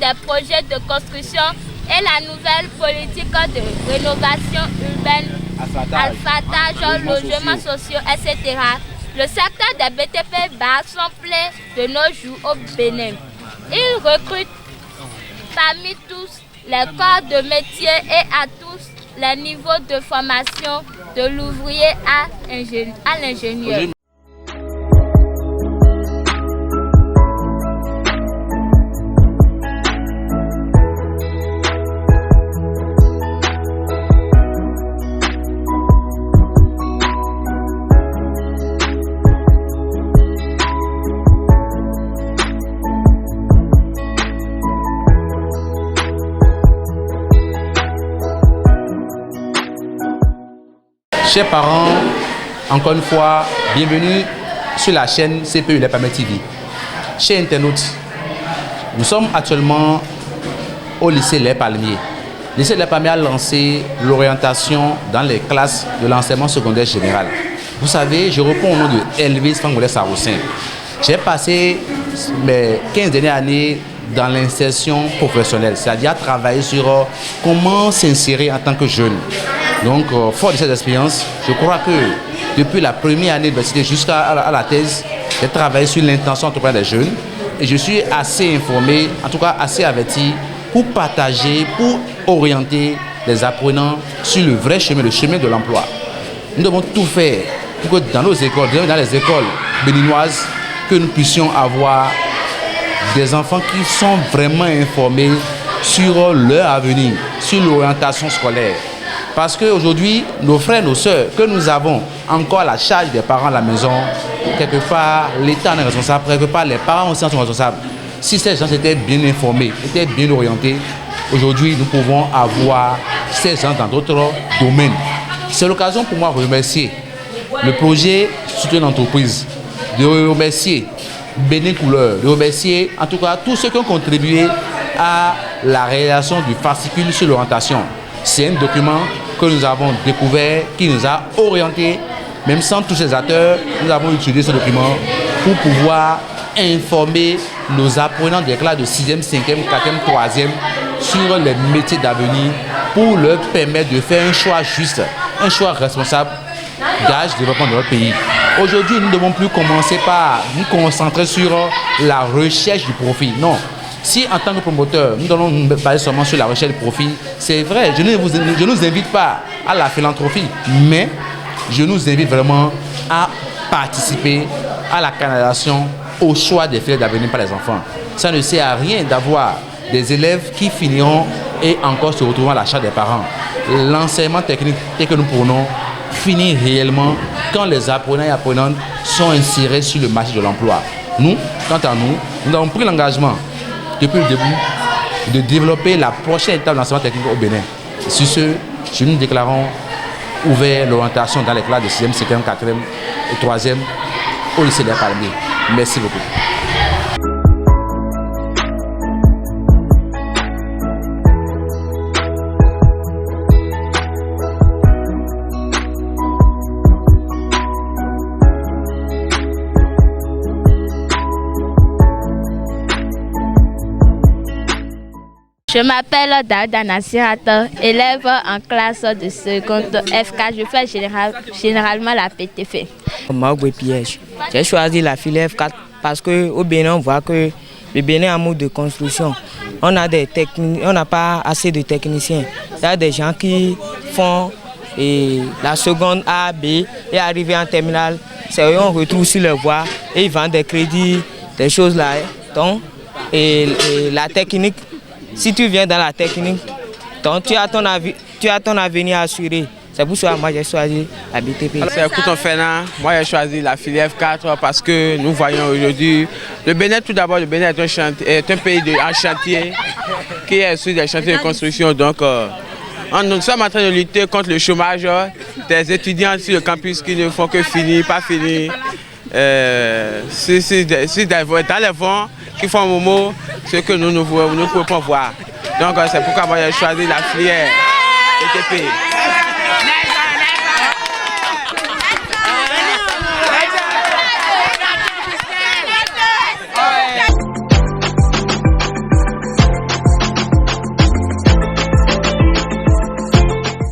des projets de construction et la nouvelle politique de rénovation urbaine, asfaltage, logements sociaux, etc. Le secteur des BTP BAC sont pleins de nos jours au Bénin. Ils recrutent parmi tous les corps de métier et à tous les niveaux de formation, de l'ouvrier à l'ingénieur. Chers parents, encore une fois, bienvenue sur la chaîne CPU Les Palmiers TV. Chers internautes, nous sommes actuellement au lycée Les Palmiers. Le lycée Les Palmiers a lancé l'orientation dans les classes de l'enseignement secondaire général. Vous savez, je réponds au nom de Elvis Fangolais Saroussin. J'ai passé mes 15 dernières années dans l'insertion professionnelle, c'est-à-dire à travailler sur comment s'insérer en tant que jeune. Donc, fort de cette expérience, je crois que depuis la première année d'université jusqu'à la thèse, j'ai travaillé sur l'intention entrepreneur des jeunes et je suis assez informé, en tout cas assez averti, pour partager, pour orienter les apprenants sur le vrai chemin, le chemin de l'emploi. Nous devons tout faire pour que dans nos écoles, dans les écoles béninoises, que nous puissions avoir des enfants qui sont vraiment informés sur leur avenir, sur l'orientation scolaire. Parce qu'aujourd'hui, nos frères, nos sœurs, que nous avons encore la charge des parents à la maison, quelque part, l'État en est responsable, quelque part, les parents aussi en sont responsables. Si ces gens étaient bien informés, étaient bien orientés, aujourd'hui, nous pouvons avoir ces gens dans d'autres domaines. C'est l'occasion pour moi de remercier le projet Soutien d'entreprise, de remercier Bénin Couleur, de remercier en tout cas tous ceux qui ont contribué à la réalisation du fascicule sur l'orientation. C'est un document que nous avons découvert, qui nous a orientés, même sans tous ces acteurs, nous avons utilisé ce document pour pouvoir informer nos apprenants des classes de 6e, 5e, 4e, 3e sur les métiers d'avenir pour leur permettre de faire un choix juste, un choix responsable, gage de développement de notre pays. Aujourd'hui, nous ne devons plus commencer par nous concentrer sur la recherche du profit. Non. Si en tant que promoteur, nous allons nous baser seulement sur la recherche de profit, c'est vrai, je ne nous invite pas à la philanthropie, mais je nous invite vraiment à participer à la canalisation, au choix des filières d'avenir par les enfants. Ça ne sert à rien d'avoir des élèves qui finiront et encore se retrouvent à la charge des parents. L'enseignement technique que nous prenons finit réellement quand les apprenants et apprenantes sont insérés sur le marché de l'emploi. Nous, quant à nous, nous avons pris l'engagement depuis le début, de développer la prochaine étape de l'enseignement technique au Bénin. Sur ce, nous déclarons ouvert l'orientation dans les classes de 6e, 5e, 4e et 3e au lycée Les Palmiers. Merci beaucoup. Je m'appelle Dada Nassirata, élève en classe de seconde F4. Je fais généralement la PTF. J'ai choisi la filière F4 parce qu'au Bénin, on voit que le Bénin est en mode de construction. On n'a pas assez de techniciens. Il y a des gens qui font la seconde A, B et arrivent en terminale. C'est eux on retrouve sur leur voie et ils vendent des crédits, des choses là. Donc, et la technique. Si tu viens dans la technique, donc tu as ton avenir assuré. C'est pour ça que moi j'ai choisi la BTP. C'est Couton Fernand. Moi j'ai choisi la filière F4 parce que nous voyons aujourd'hui le Bénin. Tout d'abord, le Bénin est un pays en chantier qui est sur des chantiers de construction. Donc nous sommes en train de lutter contre le chômage des étudiants sur le campus qui ne font que finir, pas finir. Dans les vents qui font un moment, ce que nous ne pouvons pas voir. Donc c'est pourquoi moi j'ai choisi la filière BTP.